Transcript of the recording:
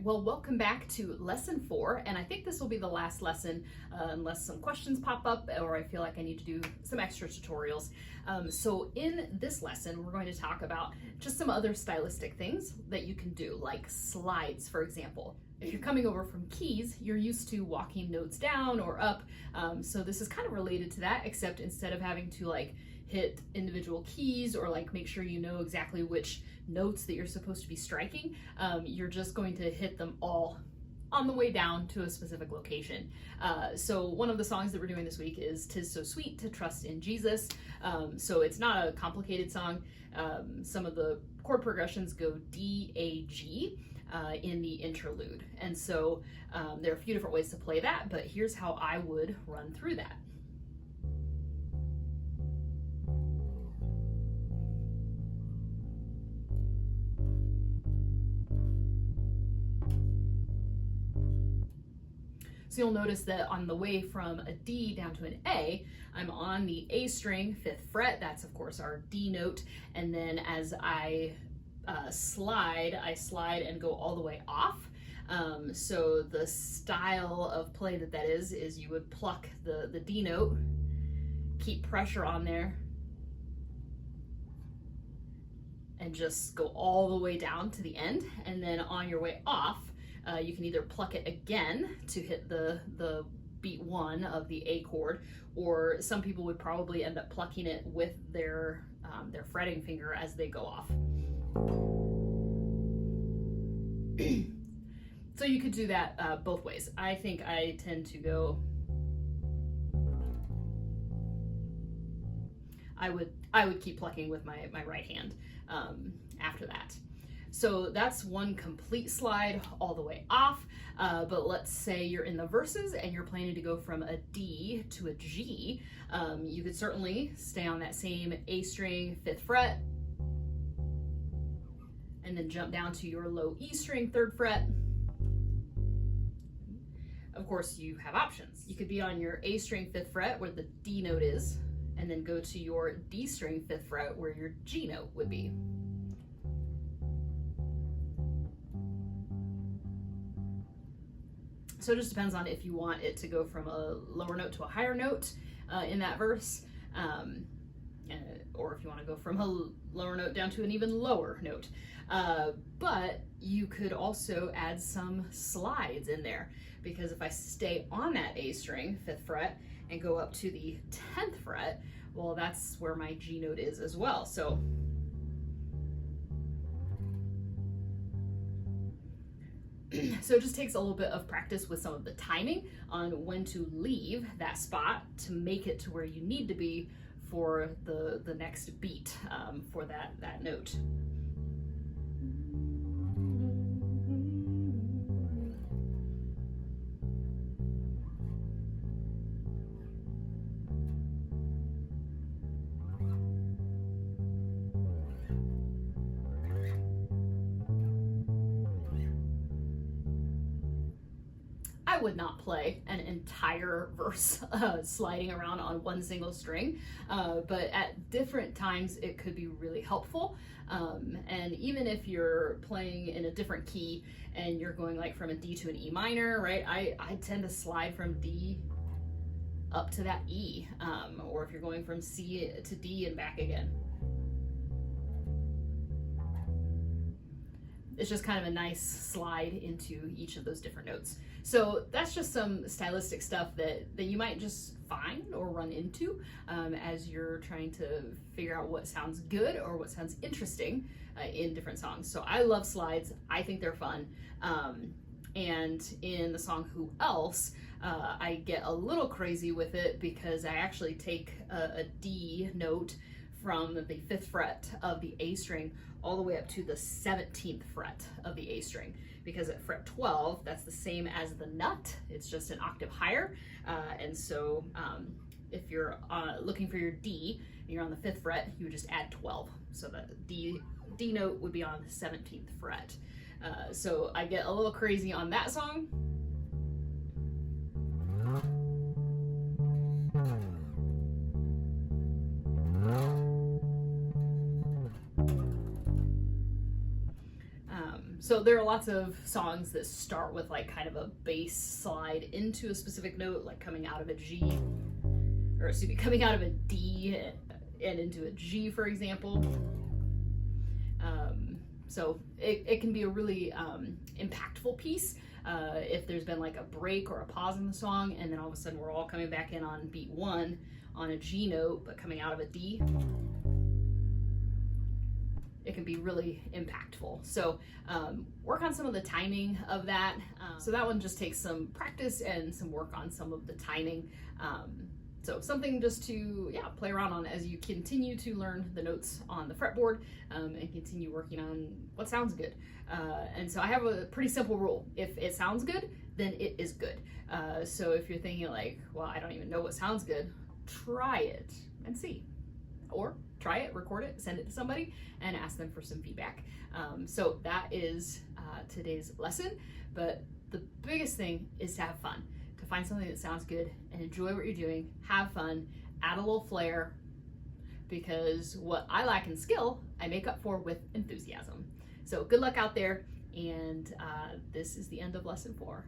well, welcome back to lesson 4, and I think this will be the last lesson unless some questions pop up or I feel like I need to do some extra tutorials. So in this lesson, we're going to talk about just some other stylistic things that you can do, like slides, for example. If you're coming over from keys, you're used to walking notes down or up, so this is kind of related to that, except instead of having to like hit individual keys or like make sure you know exactly which notes that you're supposed to be striking, you're just going to hit them all on the way down to a specific location. So one of the songs that we're doing this week is "'Tis So Sweet to Trust in Jesus." So it's not a complicated song. Some of the chord progressions go D, A, G in the interlude. And so there are a few different ways to play that, but here's how I would run through that. So you'll notice that on the way from a D down to an A, I'm on the A string, 5th fret. That's of course our D note. And then as I slide and go all the way off. So the style of play that is you would pluck the D note, keep pressure on there, and just go all the way down to the end. And then on your way off, you can either pluck it again to hit the beat 1 of the A chord, or some people would probably end up plucking it with their fretting finger as they go off. So you could do that both ways. I think I tend to go, I would keep plucking with my right hand after that. So that's one complete slide all the way off, but let's say you're in the verses and you're planning to go from a D to a G. You could certainly stay on that same A string, 5th fret, and then jump down to your low E string, 3rd fret. Of course, you have options. You could be on your A string, 5th fret, where the D note is, and then go to your D string, 5th fret, where your G note would be. So it just depends on if you want it to go from a lower note to a higher note in that verse, or if you want to go from a lower note down to an even lower note. But you could also add some slides in there, because if I stay on that A string, 5th fret, and go up to the 10th fret, well, that's where my G note is as well. So it just takes a little bit of practice with some of the timing on when to leave that spot to make it to where you need to be for the next beat for that note. I would not play an entire verse sliding around on one single string, but at different times it could be really helpful. And even if you're playing in a different key and you're going like from a D to an E minor, right? I tend to slide from D up to that E, or if you're going from C to D and back again. It's just kind of a nice slide into each of those different notes. So that's just some stylistic stuff that you might just find or run into as you're trying to figure out what sounds good or what sounds interesting in different songs. So I love slides. I think they're fun. And in the song Who Else, I get a little crazy with it because I actually take a D note from the 5th fret of the A string all the way up to the 17th fret of the A string, because at fret 12, that's the same as the nut. It's just an octave higher. And so if you're looking for your D and you're on the 5th fret, you would just add 12. So the D note would be on the 17th fret. So I get a little crazy on that song. So there are lots of songs that start with like kind of a bass slide into a specific note, like coming out of a G, or excuse me, coming out of a D and into a G, for example. So it can be a really impactful piece if there's been like a break or a pause in the song, and then all of a sudden we're all coming back in on beat 1 on a G note, but coming out of a D. It can be really impactful. So work on some of the timing of that. So that one just takes some practice and some work on some of the timing. So something just to play around on as you continue to learn the notes on the fretboard and continue working on what sounds good. And so I have a pretty simple rule. If it sounds good, then it is good. So if you're thinking like, well, I don't even know what sounds good, try it and see. Or try it, record it, send it to somebody, and ask them for some feedback. So that is today's lesson. But the biggest thing is to have fun, to find something that sounds good and enjoy what you're doing, have fun, add a little flair, because what I lack in skill, I make up for with enthusiasm. So good luck out there, and this is the end of lesson 4.